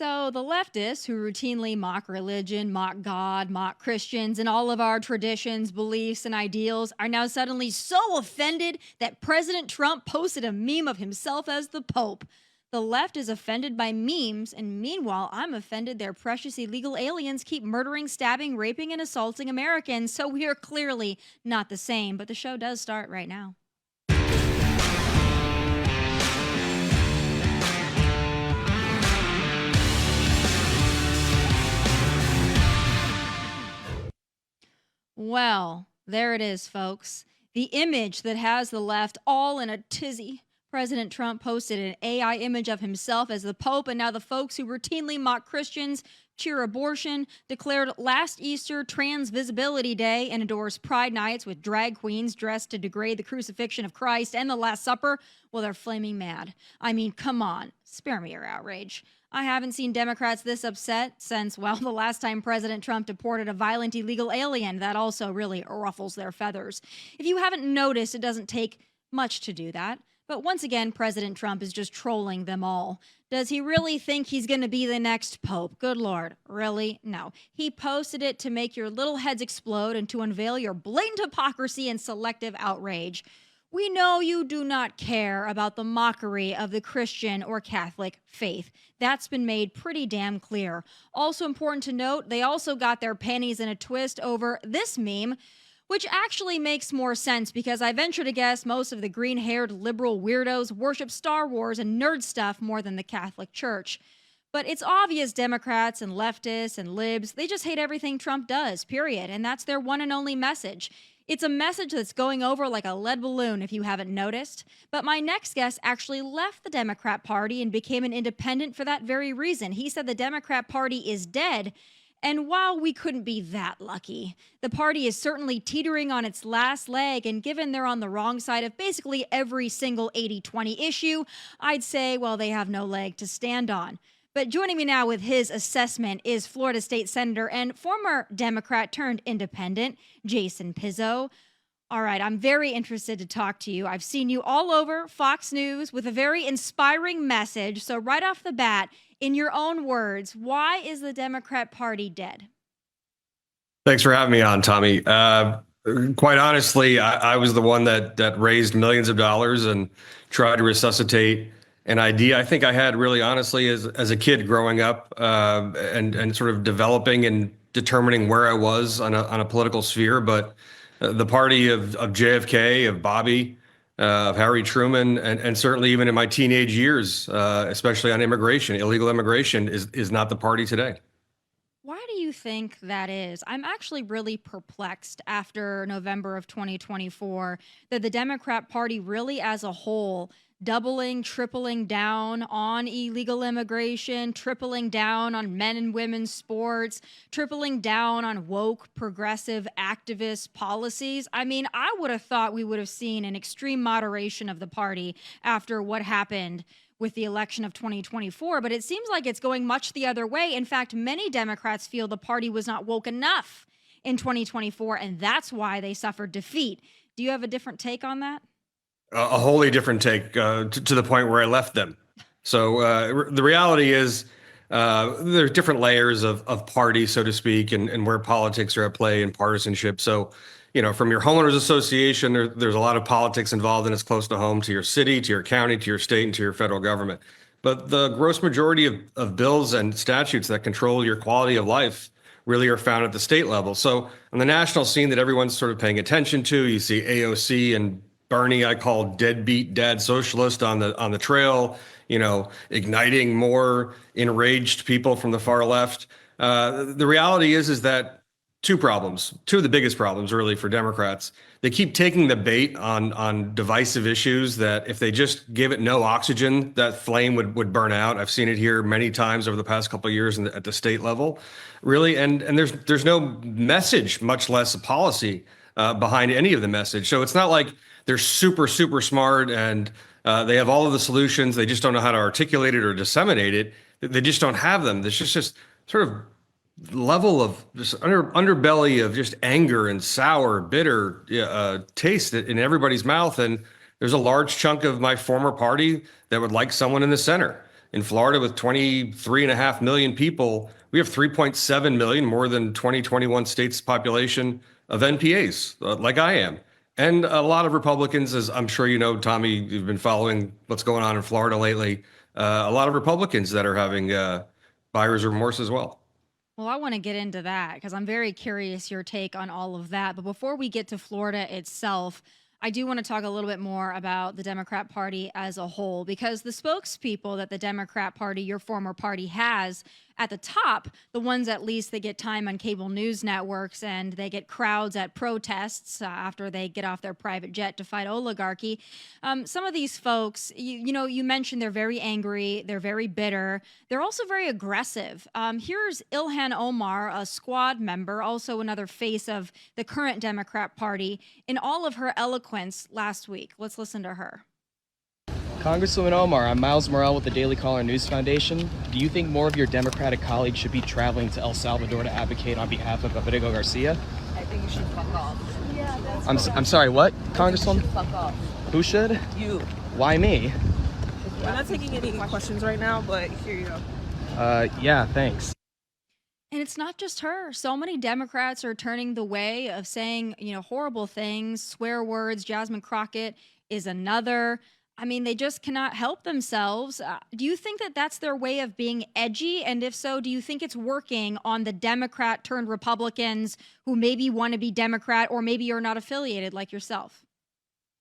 So, the leftists who routinely mock religion, mock God, mock Christians, and all of our traditions, beliefs, and ideals are now suddenly so offended that President Trump posted a meme of himself as the Pope. The left is offended by memes, and meanwhile, I'm offended their precious illegal aliens keep murdering, stabbing, raping, and assaulting Americans. So, we are clearly not the same, but the show does start right now. Well, there it is, folks. The image that has the left all in a tizzy. President Trump posted an AI image of himself as the Pope, and now the folks who routinely mock Christians, cheer abortion, declared last Easter Trans Visibility Day, and endorse Pride Nights with drag queens dressed to degrade the crucifixion of Christ and the Last Supper, well, they're flaming mad. I mean, come on, spare me your outrage. I haven't seen Democrats this upset since, well, the last time President Trump deported a violent illegal alien. That also really ruffles their feathers. If you haven't noticed, it doesn't take much to do that. But once again, President Trump is just trolling them all. Does he really think he's going to be the next Pope? Good Lord. Really? No. He posted it to make your little heads explode and to unveil your blatant hypocrisy and selective outrage. We know you do not care about the mockery of the Christian or Catholic faith. That's been made pretty damn clear. Also important to note, they also got their panties in a twist over this meme, which actually makes more sense because I venture to guess most of the green-haired liberal weirdos worship Star Wars and nerd stuff more than the Catholic Church. But it's obvious Democrats and leftists and libs, they just hate everything Trump does, period. And that's their one and only message. It's a message that's going over like a lead balloon, if you haven't noticed. But my next guest actually left the Democrat Party and became an independent for that very reason. He said the Democrat Party is dead. And while we couldn't be that lucky, the party is certainly teetering on its last leg. And given they're on the wrong side of basically every single 80-20 issue, I'd say, well, they have no leg to stand on. But joining me now with his assessment is Florida State Senator and former Democrat turned independent, Jason Pizzo. All right, I'm very interested to talk to you. I've seen you all over Fox News with a very inspiring message. So right off the bat, in your own words, why is the Democrat Party dead? Thanks for having me on, Tomi. Quite honestly, I was the one that raised millions of dollars and tried to resuscitate an idea I think I had really honestly as a kid growing up and sort of developing and determining where I was on a political sphere. But the party of JFK, of Bobby, of Harry Truman, and certainly even in my teenage years, especially on immigration, illegal immigration, is not the party today. Why do you think that is? I'm actually really perplexed after November of 2024 that the Democrat Party really as a whole doubling, tripling down on illegal immigration, tripling down on men and women's sports, tripling down on woke, progressive, activist policies. I mean, I would have thought we would have seen an extreme moderation of the party after what happened with the election of 2024, but it seems like it's going much the other way. In fact, many Democrats feel the party was not woke enough in 2024, and that's why they suffered defeat. Do you have a different take on that? A wholly different take to the point where I left them. So the reality is there's different layers of parties, so to speak, and where politics are at play and partisanship. So, you know, from your homeowners association, there's a lot of politics involved, and it's close to home, to your city, to your county, to your state, and to your federal government. But the gross majority of bills and statutes that control your quality of life really are found at the state level. So on the national scene that everyone's sort of paying attention to, you see AOC and Bernie, I call deadbeat dad socialist on the trail, you know, igniting more enraged people from the far left. The reality is that two of the biggest problems really for Democrats. They keep taking the bait on divisive issues that if they just give it no oxygen, that flame would burn out. I've seen it here many times over the past couple of years at the state level, really. And there's no message, much less a policy behind any of the message. So it's not like they're super, super smart and they have all of the solutions. They just don't know how to articulate it or disseminate it. They just don't have them. There's just sort of level of just underbelly of just anger and sour, bitter taste in everybody's mouth. And there's a large chunk of my former party that would like someone in the center. In Florida, with 23.5 million people, we have 3.7 million, more than 2021 state's population of NPAs, like I am. And a lot of Republicans, as I'm sure you know, Tommy, you've been following what's going on in Florida lately. A lot of Republicans that are having buyer's remorse as well. Well, I want to get into that because I'm very curious your take on all of that. But before we get to Florida itself, I do want to talk a little bit more about the Democrat Party as a whole because the spokespeople that the Democrat Party, your former party, has at the top, the ones at least that get time on cable news networks and they get crowds at protests after they get off their private jet to fight oligarchy. Some of these folks, you mentioned they're very angry, they're very bitter, they're also very aggressive. Here's Ilhan Omar, a squad member, also another face of the current Democrat Party, in all of her eloquence last week. Let's listen to her. Congresswoman Omar, I'm Miles Morrell with the Daily Caller News Foundation. Do you think more of your Democratic colleagues should be traveling to El Salvador to advocate on behalf of Rodrigo Garcia? I think you should fuck off. Yeah, that's I'm sorry, what, Congresswoman? fuck off. Who should? You. Why me? We're not taking any questions right now, but here you go. Yeah, thanks. And it's not just her. So many Democrats are turning the way of saying, horrible things, swear words. Jasmine Crockett is another. I mean, they just cannot help themselves. Do you think that that's their way of being edgy? And if so, do you think it's working on the Democrat turned Republicans who maybe want to be Democrat or maybe you're not affiliated like yourself?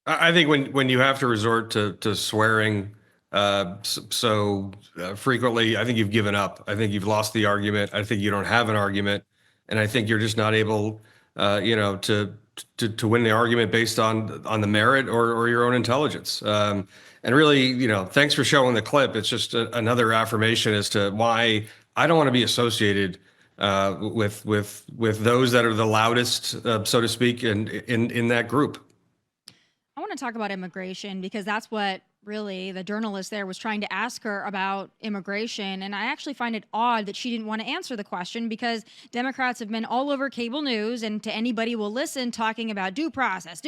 I think when you have to resort to swearing frequently, I think you've given up. I think you've lost the argument. I think you don't have an argument, and I think you're just not able, to win the argument based on the merit or your own intelligence. And really, thanks for showing the clip. It's just another affirmation as to why I don't want to be associated with those that are the loudest, so to speak, in that group. I want to talk about immigration because that's what really the journalist there was trying to ask her about immigration. And I actually find it odd that she didn't want to answer the question because Democrats have been all over cable news and to anybody will listen talking about due process.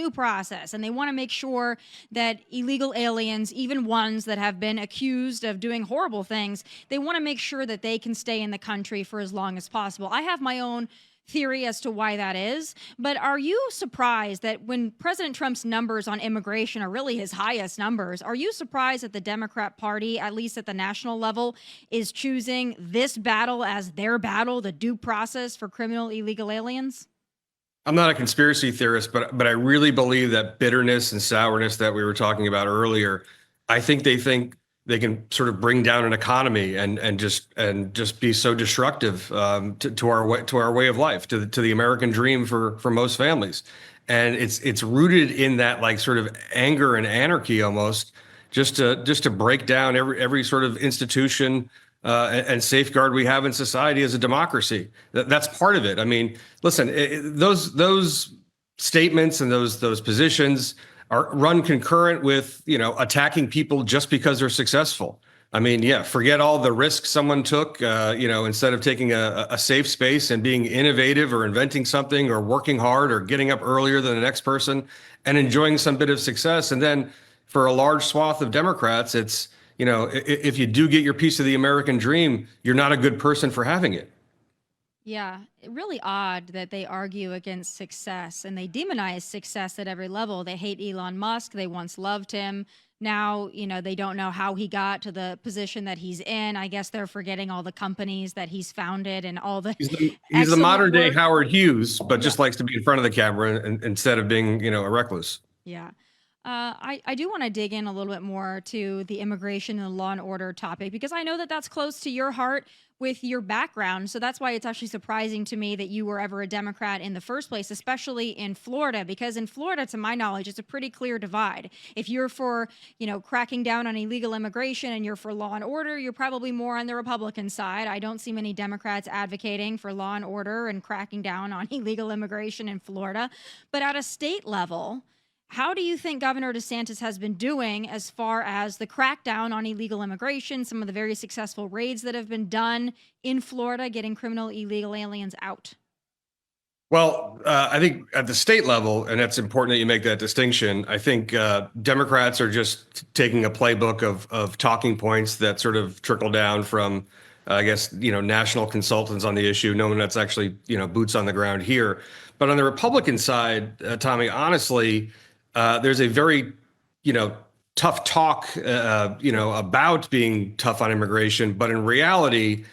And they want to make sure that illegal aliens, even ones that have been accused of doing horrible things, they want to make sure that they can stay in the country for as long as possible. I have my own theory as to why that is. But are you surprised that when President Trump's numbers on immigration are really his highest numbers, are you surprised that the Democrat Party, at least at the national level, is choosing this battle as their battle, the due process for criminal illegal aliens? I'm not a conspiracy theorist, but I really believe that bitterness and sourness that we were talking about earlier, I think they can sort of bring down an economy and just be so destructive to our way of life, to the American dream for most families. And it's rooted in that like sort of anger and anarchy almost, just to break down every sort of institution and safeguard we have in society as a democracy. That's part of it. I mean, listen, those statements and those positions are run concurrent with, attacking people just because they're successful. I mean, yeah, forget all the risks someone took, instead of taking a safe space and being innovative or inventing something or working hard or getting up earlier than the next person and enjoying some bit of success. And then for a large swath of Democrats, it's, if you do get your piece of the American dream, you're not a good person for having it. Yeah, really odd that they argue against success and they demonize success at every level. They hate Elon Musk. They once loved him. Now, they don't know how he got to the position that he's in. I guess they're forgetting all the companies that he's founded and all the. He's the modern day Howard Hughes, but just likes to be in front of the camera instead of being, a recluse. Yeah. I do want to dig in a little bit more to the immigration and the law and order topic because I know that that's close to your heart with your background. So that's why it's actually surprising to me that you were ever a Democrat in the first place, especially in Florida, because in Florida, to my knowledge, it's a pretty clear divide. If you're for, cracking down on illegal immigration and you're for law and order, you're probably more on the Republican side. I don't see many Democrats advocating for law and order and cracking down on illegal immigration in Florida. But at a state level, how do you think Governor DeSantis has been doing as far as the crackdown on illegal immigration, some of the very successful raids that have been done in Florida, getting criminal illegal aliens out? Well, I think at the state level, and it's important that you make that distinction. I think Democrats are just taking a playbook of talking points that sort of trickle down from, I guess, national consultants on the issue. No one that's actually, boots on the ground here. But on the Republican side, Tommy, honestly, there's a very, tough talk, about being tough on immigration. But in reality,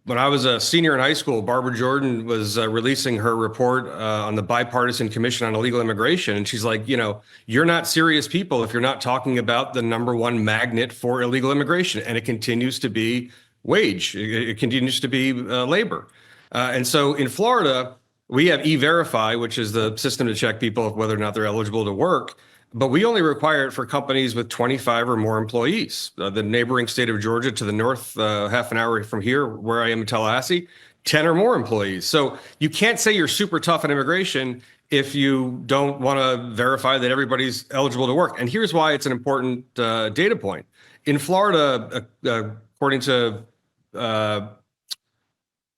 when I was a senior in high school, Barbara Jordan was releasing her report on the Bipartisan Commission on Illegal Immigration. And she's like, you're not serious people if you're not talking about the number one magnet for illegal immigration. And it continues to be wage. It continues to be labor. And so in Florida, we have E-Verify, which is the system to check people whether or not they're eligible to work. But we only require it for companies with 25 or more employees. The neighboring state of Georgia to the north, half an hour from here, where I am in Tallahassee, 10 or more employees. So you can't say you're super tough on immigration if you don't want to verify that everybody's eligible to work. And here's why it's an important data point. In Florida, according to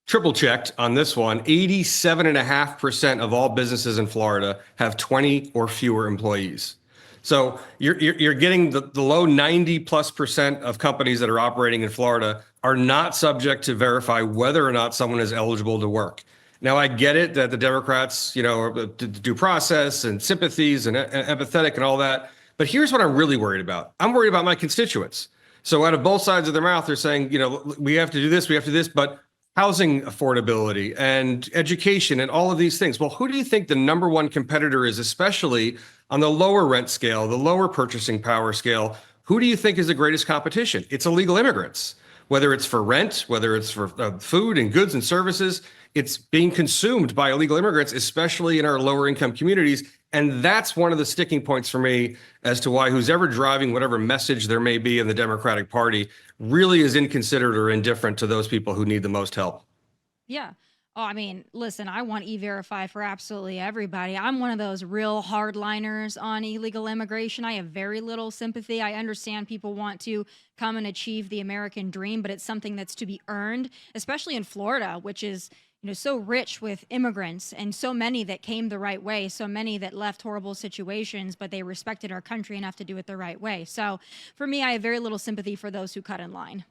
triple checked on this one, 87.5% of all businesses in Florida have 20 or fewer employees. So you're getting the low 90+% of companies that are operating in Florida are not subject to verify whether or not someone is eligible to work. Now, I get it that the Democrats, due process and sympathies and empathetic and all that. But here's what I'm really worried about. I'm worried about my constituents. So out of both sides of their mouth, they're saying, we have to do this, we have to do this, but housing affordability and education and all of these things. Well, who do you think the number one competitor is, especially on the lower rent scale, the lower purchasing power scale? Who do you think is the greatest competition? It's illegal immigrants, whether it's for rent, whether it's for food and goods and services. It's being consumed by illegal immigrants, especially in our lower income communities. And that's one of the sticking points for me as to why who's ever driving whatever message there may be in the Democratic Party really is inconsiderate or indifferent to those people who need the most help. Yeah. Oh, I mean, listen, I want E-Verify for absolutely everybody. I'm one of those real hardliners on illegal immigration. I have very little sympathy. I understand people want to come and achieve the American dream, but it's something that's to be earned, especially in Florida, which is so rich with immigrants and so many that came the right way, so many that left horrible situations, but they respected our country enough to do it the right way. So for me, I have very little sympathy for those who cut in line.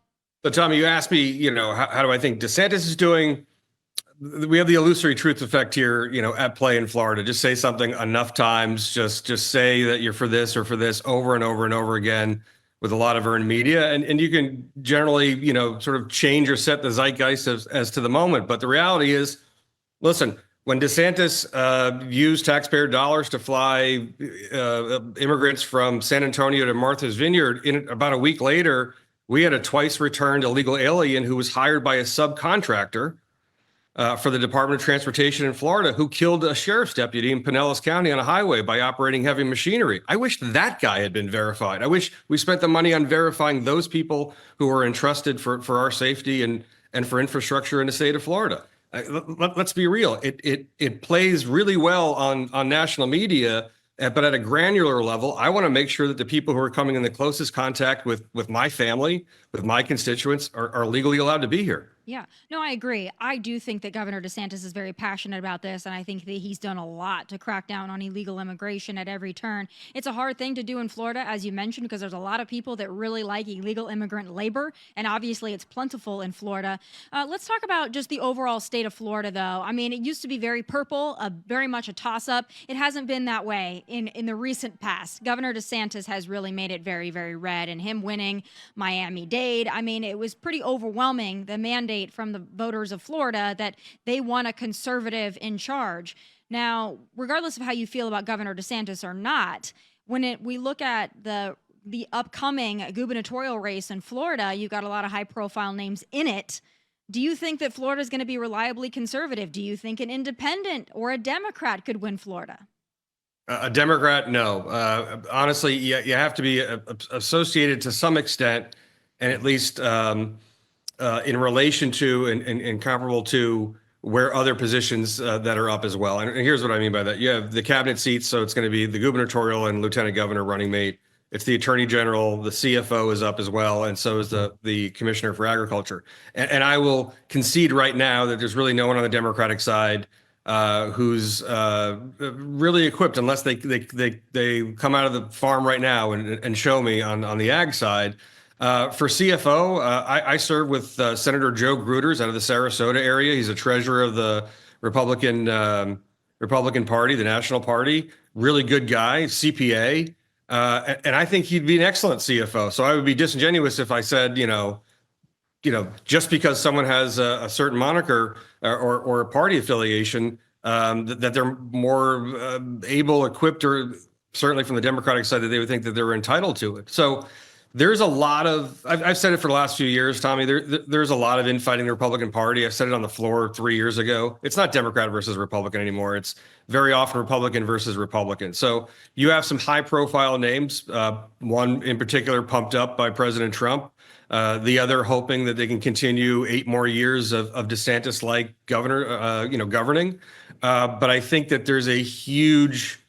So Tommy, you asked me, how do I think DeSantis is doing? We have the illusory truth effect here, at play in Florida. Just say something enough times, just say that you're for this or for this over and over and over again with a lot of earned media. And you can generally, sort of change or set the zeitgeist as to the moment. But the reality is, listen, when DeSantis used taxpayer dollars to fly immigrants from San Antonio to Martha's Vineyard, about a week later, we had a twice returned illegal alien who was hired by a subcontractor for the Department of Transportation in Florida, who killed a sheriff's deputy in Pinellas County on a highway by operating heavy machinery. I wish that guy had been verified. I wish we spent the money on verifying those people who are entrusted for our safety and for infrastructure in the state of Florida. Let's be real. It plays really well on national media, but at a granular level, I want to make sure that the people who are coming in the closest contact with my family, with my constituents, are legally allowed to be here. Yeah, no, I agree. I do think that Governor DeSantis is very passionate about this, and I think that he's done a lot to crack down on illegal immigration at every turn. It's a hard thing to do in Florida, as you mentioned, because there's a lot of people that really like illegal immigrant labor, and obviously it's plentiful in Florida. Let's talk about just the overall state of Florida, though. I mean, it used to be very purple, very much a toss-up. It hasn't been that way in the recent past. Governor DeSantis has really made it very, very red, and him winning Miami-Dade, I mean, it was pretty overwhelming, the mandate from the voters of Florida that they want a conservative in charge. Now, regardless of how you feel about Governor DeSantis or not, when we look at the upcoming gubernatorial race in Florida, you've got a lot of high-profile names in it. Do you think that Florida is going to be reliably conservative? Do you think an independent or a Democrat could win Florida? A Democrat, no. Honestly, you have to be associated to some extent, and at least in relation to and comparable to where other positions that are up as well. And here's what I mean by that. You have the cabinet seats, so it's going to be the gubernatorial and lieutenant governor running mate. It's the attorney general, the CFO is up as well, and so is the commissioner for agriculture. And I will concede right now that there's really no one on the Democratic side who's really equipped, unless they come out of the farm right now and show me on the ag side. For CFO, I serve with Senator Joe Gruters out of the Sarasota area. He's a treasurer of the Republican Party, the National Party. Really good guy, CPA, and I think he'd be an excellent CFO. So I would be disingenuous if I said, just because someone has a certain moniker or a party affiliation, that they're more able, equipped, or certainly from the Democratic side, that they would think that they were entitled to it. So there's a lot of, I've said it for the last few years, Tommy, there's a lot of infighting the Republican Party. I said it on the floor 3 years ago. It's not Democrat versus Republican anymore. It's very often Republican versus Republican. So you have some high profile names, one in particular pumped up by President Trump, the other hoping that they can continue 8 more years of DeSantis-like governing. But I think that there's a huge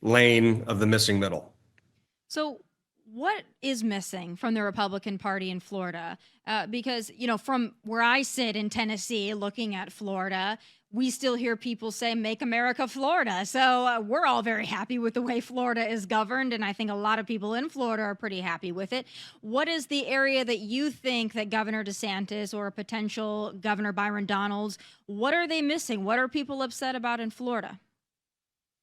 lane of the missing middle. So what is missing from the Republican Party in Florida? Because, from where I sit in Tennessee, looking at Florida, we still hear people say, make America Florida. So we're all very happy with the way Florida is governed. And I think a lot of people in Florida are pretty happy with it. What is the area that you think that Governor DeSantis or a potential Governor Byron Donalds, what are they missing? What are people upset about in Florida?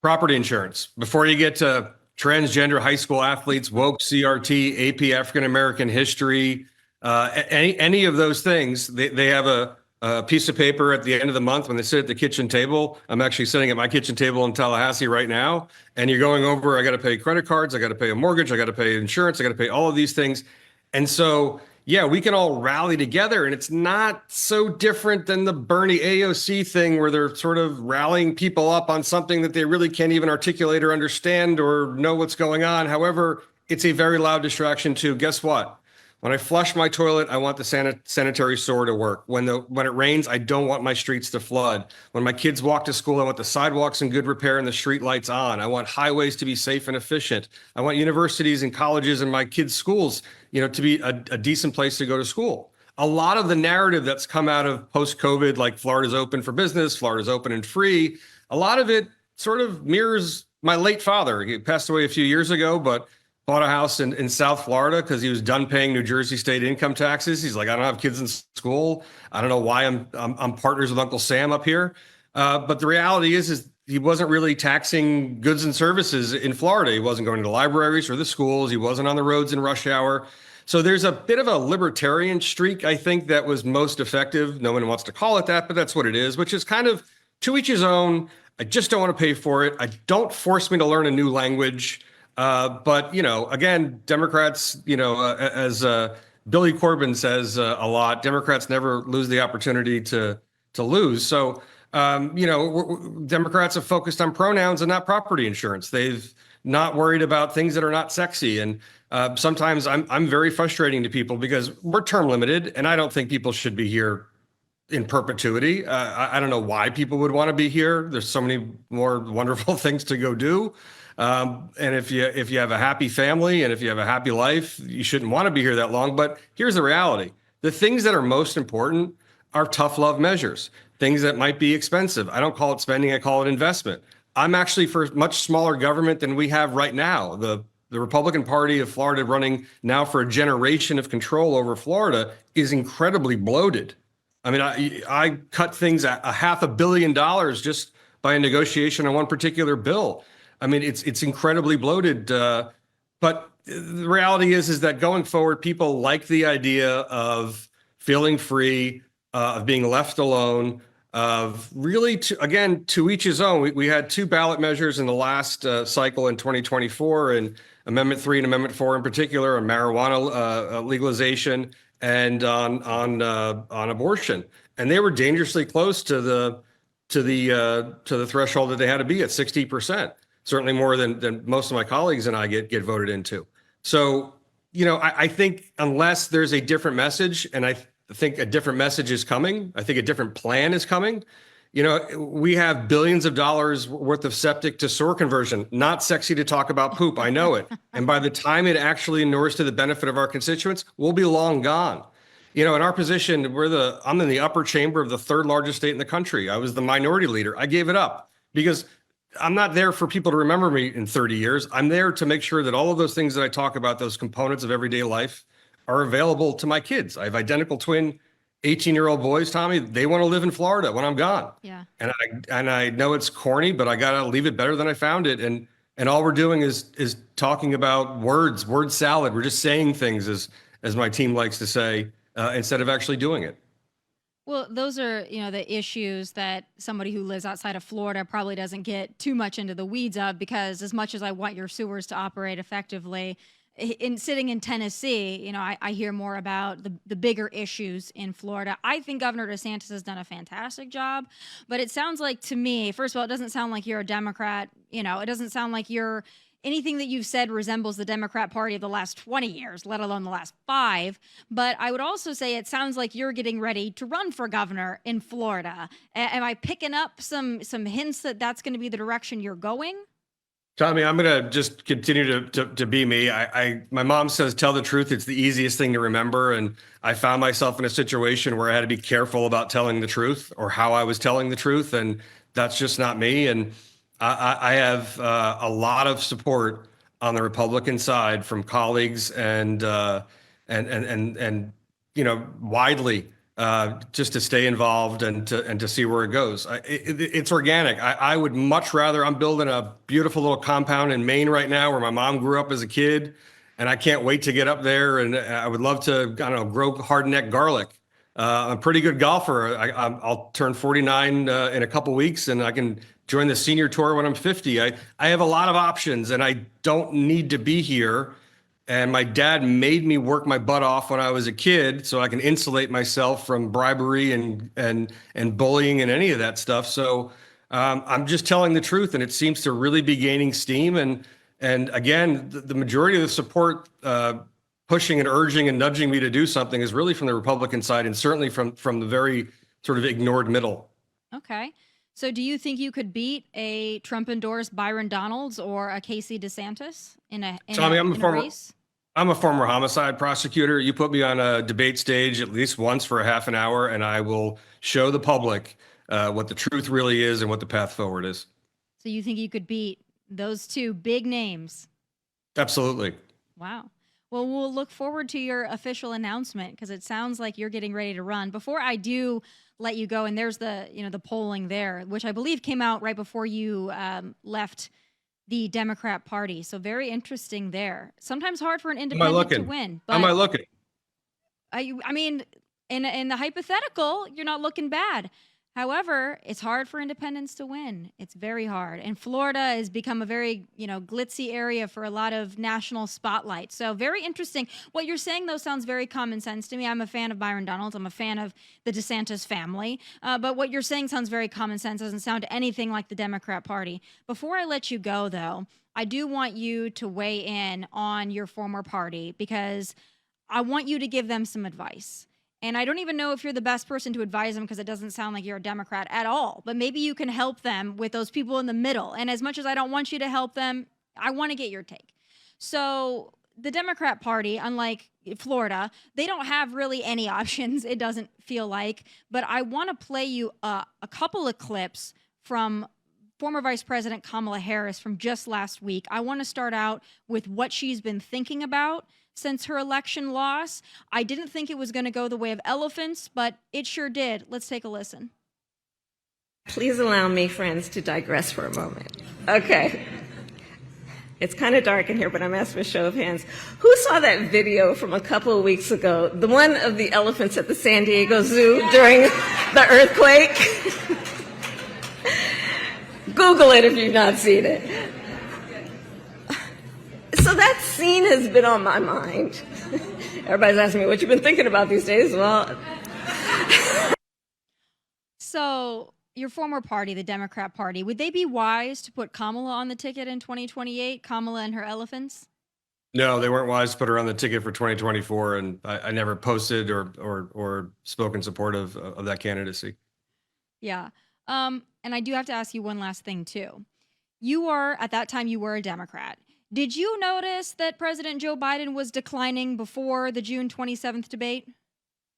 Property insurance. Before you get to transgender high school athletes, woke CRT, AP African American history, any of those things, they have a piece of paper at the end of the month when they sit at the kitchen table. I'm actually sitting at my kitchen table in Tallahassee right now, and you're going over, I got to pay credit cards, I got to pay a mortgage, I got to pay insurance, I got to pay all of these things. And so, yeah, we can all rally together, and it's not so different than the Bernie AOC thing where they're sort of rallying people up on something that they really can't even articulate or understand or know what's going on. However, it's a very loud distraction too. Guess what? When I flush my toilet, I want the sanitary sewer to work. When it rains, I don't want my streets to flood. When my kids walk to school, I want the sidewalks in good repair and the street lights on. I want highways to be safe and efficient. I want universities and colleges and my kids' schools, to be a decent place to go to school. A lot of the narrative that's come out of post-COVID, like Florida's open for business, Florida's open and free, a lot of it sort of mirrors my late father. He passed away a few years ago, but bought a house in South Florida because he was done paying New Jersey state income taxes. He's like, I don't have kids in school. I don't know why I'm partners with Uncle Sam up here. But the reality is he wasn't really taxing goods and services in Florida. He wasn't going to the libraries or the schools. He wasn't on the roads in rush hour. So there's a bit of a libertarian streak, I think, that was most effective. No one wants to call it that, but that's what it is, which is kind of to each his own. I just don't want to pay for it. I don't force me to learn a new language. But, again, Democrats, as Billy Corbin says a lot, Democrats never lose the opportunity to lose. So, Democrats have focused on pronouns and not property insurance. They've not worried about things that are not sexy. And sometimes I'm very frustrating to people because we're term limited, and I don't think people should be here in perpetuity. I don't know why people would want to be here. There's so many more wonderful things to go do. And if you have a happy family and if you have a happy life, you shouldn't want to be here that long. But here's the reality. The things that are most important are tough love measures, things that might be expensive. I don't call it spending, I call it investment. I'm actually for much smaller government than we have right now. The Republican Party of Florida, running now for a generation of control over Florida, is incredibly bloated. I mean, I cut things at $500 million just by a negotiation on one particular bill. I mean, it's incredibly bloated. But the reality is that going forward, people like the idea of feeling free, of being left alone, of really, to each his own. We had 2 ballot measures in the last cycle in 2024, and Amendment 3 and Amendment 4 in particular on marijuana legalization and on abortion, and they were dangerously close to the threshold that they had to be at 60%. Certainly more than most of my colleagues and I get voted into. So, I think unless there's a different message, and I think a different message is coming, I think a different plan is coming. We have billions of dollars worth of septic to sewer conversion. Not sexy to talk about poop, I know it. And by the time it actually inures to the benefit of our constituents, we'll be long gone. You know, in our position, I'm in the upper chamber of the third largest state in the country. I was the minority leader. I gave it up because I'm not there for people to remember me in 30 years. I'm there to make sure that all of those things that I talk about, those components of everyday life, are available to my kids. I have identical twin 18-year-old boys, Tommy. They want to live in Florida when I'm gone. Yeah. And I know it's corny, but I gotta leave it better than I found it. And all we're doing is talking about word salad. We're just saying things, as my team likes to say, instead of actually doing it. Well, those are, the issues that somebody who lives outside of Florida probably doesn't get too much into the weeds of, because as much as I want your sewers to operate effectively, in sitting in Tennessee, I hear more about the bigger issues in Florida. I think Governor DeSantis has done a fantastic job, but it sounds like to me, first of all, it doesn't sound like you're a Democrat. It doesn't sound like anything that you've said resembles the Democrat Party of the last 20 years, let alone the last 5. But I would also say it sounds like you're getting ready to run for governor in Florida. Am I picking up some hints that that's going to be the direction you're going? Tommy, I'm going to just continue to be me. My mom says, tell the truth. It's the easiest thing to remember. And I found myself in a situation where I had to be careful about telling the truth or how I was telling the truth. And that's just not me. And I have a lot of support on the Republican side from colleagues and widely, just to stay involved and to see where it goes. It's organic. I would much rather. I'm building a beautiful little compound in Maine right now where my mom grew up as a kid, and I can't wait to get up there. And I would love to, grow hard-neck garlic. I'm a pretty good golfer. I'll turn 49 in a couple weeks, and I can join the senior tour when I'm 50. I have a lot of options, and I don't need to be here. And my dad made me work my butt off when I was a kid so I can insulate myself from bribery and bullying and any of that stuff. So I'm just telling the truth, and it seems to really be gaining steam. And again, the majority of the support pushing and urging and nudging me to do something is really from the Republican side, and certainly from the very sort of ignored middle. Okay. So do you think you could beat a Trump-endorsed Byron Donalds or a Casey DeSantis in a race? I'm a former homicide prosecutor. You put me on a debate stage at least once for a half an hour, and I will show the public what the truth really is and what the path forward is. So you think you could beat those two big names? Absolutely. Wow. Well, we'll look forward to your official announcement, because it sounds like you're getting ready to run. Before I do let you go, and there's the polling there, which I believe came out right before you left the Democrat Party. So very interesting there. Sometimes hard for an independent to win. But How am I looking? I mean, in the hypothetical, you're not looking bad. However, it's hard for independents to win. It's very hard. And Florida has become a very, glitzy area for a lot of national spotlight. So very interesting. What you're saying, though, sounds very common sense to me. I'm a fan of Byron Donalds. I'm a fan of the DeSantis family. But what you're saying sounds very common sense. Doesn't sound anything like the Democrat Party. Before I let you go, though, I do want you to weigh in on your former party, because I want you to give them some advice. And I don't even know if you're the best person to advise them, because it doesn't sound like you're a Democrat at all. But maybe you can help them with those people in the middle. And as much as I don't want you to help them, I want to get your take. So the Democrat Party, unlike Florida, they don't have really any options, it doesn't feel like. But I want to play you a couple of clips from former Vice President Kamala Harris from just last week. I want to start out with what she's been thinking about since her election loss. I didn't think it was going to go the way of elephants, but it sure did. Let's take a listen. Please allow me, friends, to digress for a moment. Okay. It's kind of dark in here, but I'm asking for a show of hands. Who saw that video from a couple of weeks ago, the one of the elephants at the San Diego Zoo during the earthquake? Google it if you've not seen it. So that scene has been on my mind. Everybody's asking me what you've been thinking about these days. Well, so your former party, the Democrat Party, would they be wise to put Kamala on the ticket in 2028? Kamala and her elephants? No, they weren't wise to put her on the ticket for 2024, and I never posted or spoke in support of that candidacy. Yeah. And I do have to ask you one last thing, too. At that time, you were a Democrat. Did you notice that President Joe Biden was declining before the June 27th debate?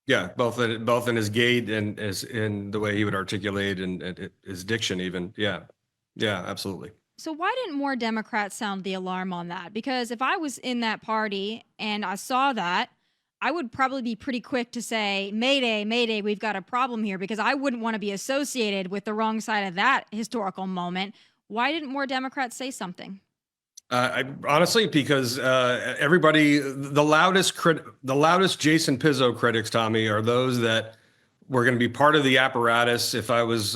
Yeah, both in his gait and as in the way he would articulate and his diction even. Yeah. Yeah, absolutely. So why didn't more Democrats sound the alarm on that? Because if I was in that party and I saw that, I would probably be pretty quick to say, Mayday, Mayday, we've got a problem here, because I wouldn't want to be associated with the wrong side of that historical moment. Why didn't more Democrats say something? Honestly, because everybody, the loudest Jason Pizzo critics, Tommy, are those that were going to be part of the apparatus if I was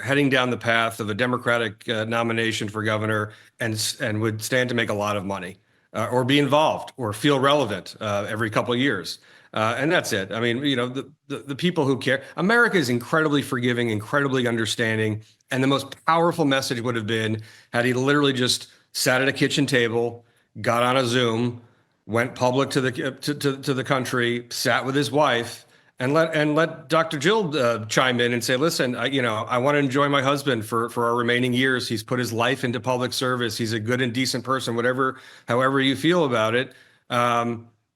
heading down the path of a Democratic nomination for governor and would stand to make a lot of money or be involved or feel relevant every couple of years. And that's it. I mean, the people who care. America is incredibly forgiving, incredibly understanding. And the most powerful message would have been had he literally just sat at a kitchen table, got on a Zoom, went public to the country, sat with his wife, and let Dr. Jill chime in and say, listen, I want to enjoy my husband for our remaining years. He's put his life into public service. He's a good and decent person, however you feel about it.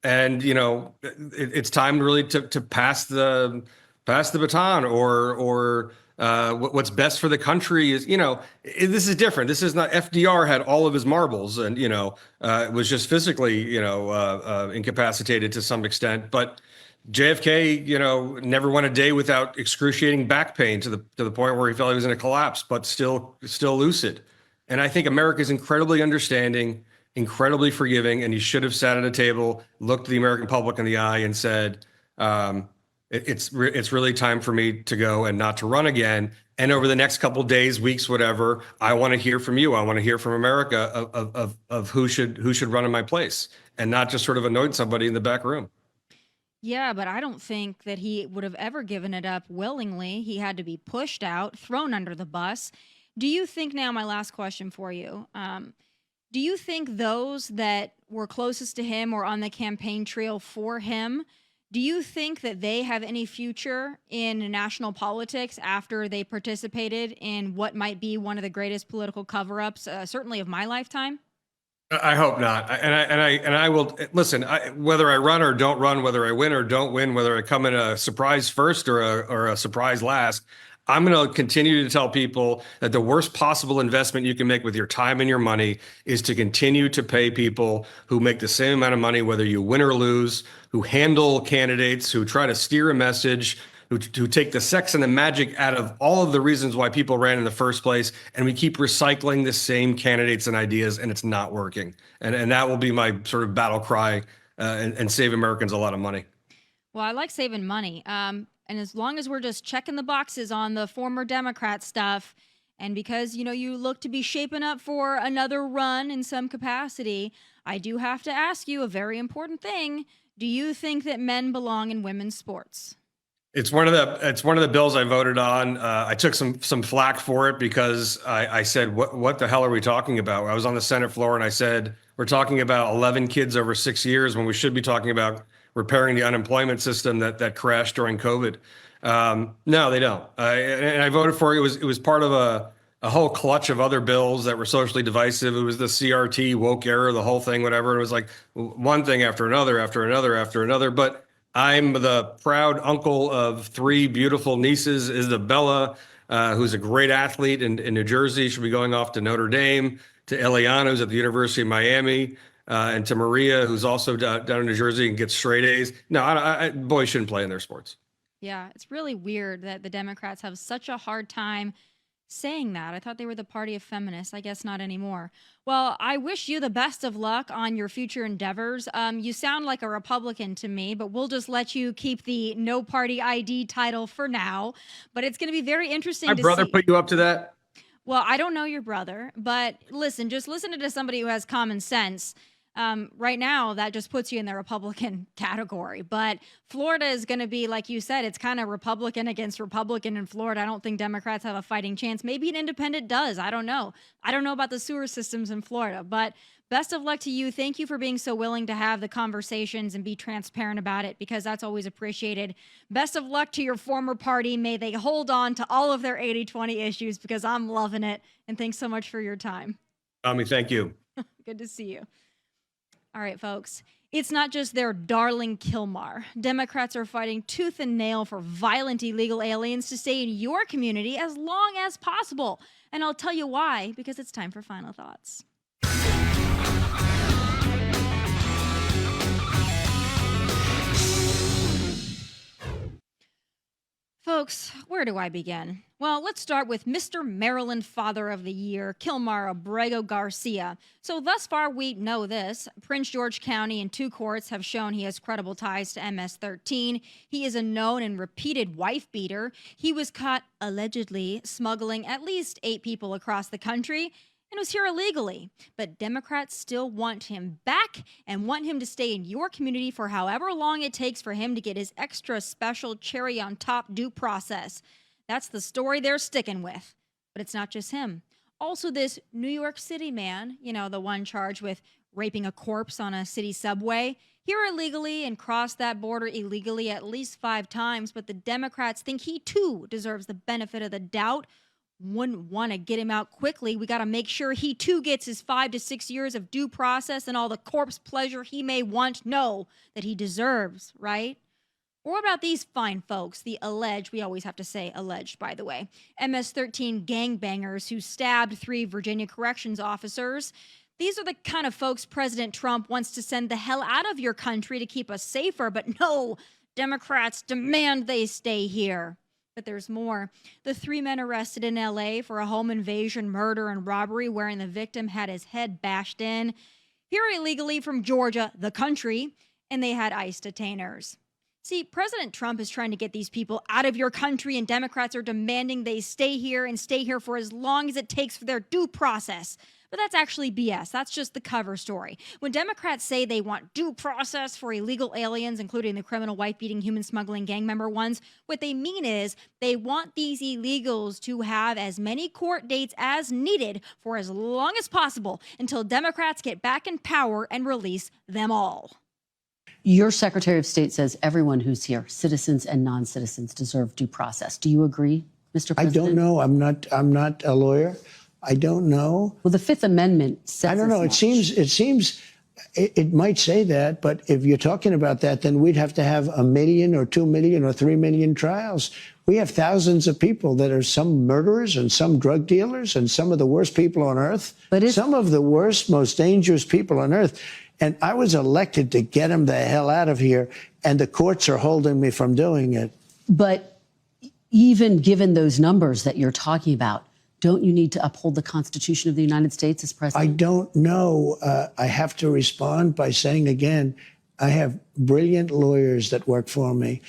It's time really to pass the baton or what's best for the country is, this is different. This is not FDR had all of his marbles and, was just physically, incapacitated to some extent. But JFK, never went a day without excruciating back pain to the point where he felt he was in a collapse, but still lucid. And I think America is incredibly understanding, incredibly forgiving, and he should have sat at a table, looked the American public in the eye, and said, "It's really time for me to go and not to run again. And over the next couple of days, weeks, whatever, I want to hear from you. I want to hear from America of who should run in my place, and not just sort of anoint somebody in the back room." Yeah, but I don't think that he would have ever given it up willingly. He had to be pushed out, thrown under the bus. Do you think now, my last question for you, do you think those that were closest to him or on the campaign trail for him, do you think that they have any future in national politics after they participated in what might be one of the greatest political cover-ups, certainly of my lifetime? I hope not. I will listen. Whether I run or don't run, whether I win or don't win, whether I come in a surprise first or a surprise last, I'm going to continue to tell people that the worst possible investment you can make with your time and your money is to continue to pay people who make the same amount of money, whether you win or lose, who handle candidates, who try to steer a message, who take the sex and the magic out of all of the reasons why people ran in the first place. And we keep recycling the same candidates and ideas, and it's not working. And that will be my sort of battle cry and save Americans a lot of money. Well, I like saving money. And as long as we're just checking the boxes on the former Democrat stuff, and because, you look to be shaping up for another run in some capacity, I do have to ask you a very important thing. Do you think that men belong in women's sports? It's one of the bills I voted on. I took some flack for it because I said, what the hell are we talking about? I was on the Senate floor and I said, we're talking about 11 kids over 6 years when we should be talking about repairing the unemployment system that crashed during COVID. No, they don't. And I voted for it. It was part of a whole clutch of other bills that were socially divisive. It was the CRT woke era, the whole thing, whatever. It was like one thing after another, after another, after another. But I'm the proud uncle of 3 beautiful nieces. Isabella, who's a great athlete in New Jersey. She'll be going off to Notre Dame, to Ilhan, who's at the University of Miami, and to Maria, who's also down in New Jersey and gets straight A's. No, boys shouldn't play in their sports. Yeah, it's really weird that the Democrats have such a hard time saying that. I thought they were the party of feminists. I guess not anymore. Well, I wish you the best of luck on your future endeavors. You sound like a Republican to me, but we'll just let you keep the no party ID title for now. But it's going to be very interesting. My brother put you up to that? Well, I don't know your brother, but listen, just listen to somebody who has common sense. Right now, that just puts you in the Republican category. But Florida is going to be, like you said, it's kind of Republican against Republican in Florida. I don't think Democrats have a fighting chance. Maybe an independent does. I don't know. I don't know about the sewer systems in Florida. But best of luck to you. Thank you for being so willing to have the conversations and be transparent about it, because that's always appreciated. Best of luck to your former party. May they hold on to all of their 80-20 issues, because I'm loving it. And thanks so much for your time. Tommy, thank you. Good to see you. All right, folks. It's not just their darling Kilmar. Democrats are fighting tooth and nail for violent illegal aliens to stay in your community as long as possible. And I'll tell you why, because it's time for final thoughts. Folks, where do I begin? Well, let's start with Mr. Maryland Father of the Year, Kilmar Abrego Garcia. So thus far, we know this. Prince George County and 2 courts have shown he has credible ties to MS-13. He is a known and repeated wife beater. He was caught allegedly smuggling at least 8 people across the country and was here illegally. But Democrats still want him back and want him to stay in your community for however long it takes for him to get his extra special cherry on top due process. That's the story they're sticking with. But it's not just him. Also, this New York City man, the one charged with raping a corpse on a city subway, here illegally and crossed that border illegally at least 5 times. But the Democrats think he too deserves the benefit of the doubt. Wouldn't want to get him out quickly. We got to make sure he too gets his 5 to 6 years of due process and all the corpse pleasure he may want know that he deserves, right? Or what about these fine folks, the alleged, we always have to say alleged, by the way, MS-13 gangbangers who stabbed 3 Virginia corrections officers? These are the kind of folks President Trump wants to send the hell out of your country to keep us safer, but no, Democrats demand they stay here. But there's more. The 3 men arrested in LA for a home invasion, murder, and robbery wherein the victim had his head bashed in, here illegally from Georgia, the country, and they had ICE detainers. See, President Trump is trying to get these people out of your country, and Democrats are demanding they stay here and stay here for as long as it takes for their due process. But that's actually BS. That's just the cover story. When Democrats say they want due process for illegal aliens, including the criminal wife-beating, human-smuggling gang member ones, what they mean is they want these illegals to have as many court dates as needed for as long as possible until Democrats get back in power and release them all. Your Secretary of State says everyone who's here, citizens and non-citizens, deserve due process. Do you agree, Mr. President? I don't know. I'm not a lawyer. I don't know. Well, the Fifth Amendment says I don't know. It seems it might say that, but if you're talking about that, then we'd have to have 1 million or 2 million or 3 million trials. We have thousands of people that are some murderers and some drug dealers and some of the worst people on earth. But some of the worst, most dangerous people on earth. And I was elected to get them the hell out of here, and the courts are holding me from doing it. But even given those numbers that you're talking about, don't you need to uphold the Constitution of the United States as president? I don't know. I have to respond by saying again, I have brilliant lawyers that work for me,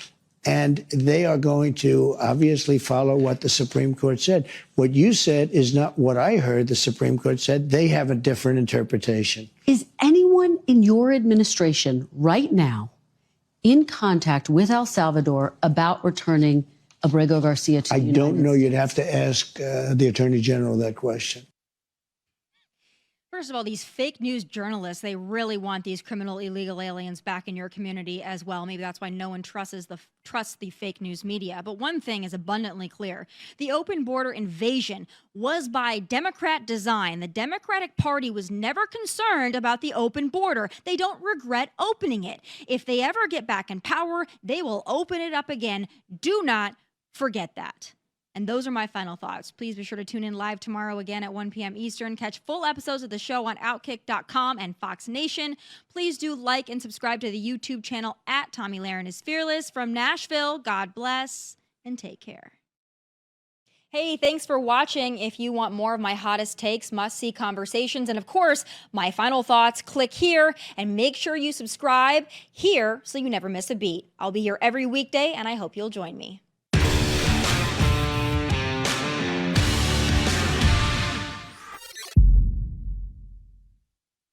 and they are going to obviously follow what the Supreme Court said. What you said is not what I heard the Supreme Court said. They have a different interpretation. Is anyone in your administration right now in contact with El Salvador about returning Abrego Garcia to the United States? I don't know. You'd have to ask the Attorney General that question. First of all, these fake news journalists, they really want these criminal illegal aliens back in your community as well. Maybe that's why no one trusts the fake news media. But one thing is abundantly clear. The open border invasion was by Democrat design. The Democratic Party was never concerned about the open border. They don't regret opening it. If they ever get back in power, they will open it up again. Do not forget that. And those are my final thoughts. Please be sure to tune in live tomorrow again at 1 p.m. Eastern. Catch full episodes of the show on outkick.com and Fox Nation. Please do like and subscribe to the YouTube channel at Tomi Lahren is Fearless. From Nashville, God bless and take care. Hey, thanks for watching. If you want more of my hottest takes, must-see conversations, and of course, my final thoughts, click here and make sure you subscribe here so you never miss a beat. I'll be here every weekday, and I hope you'll join me.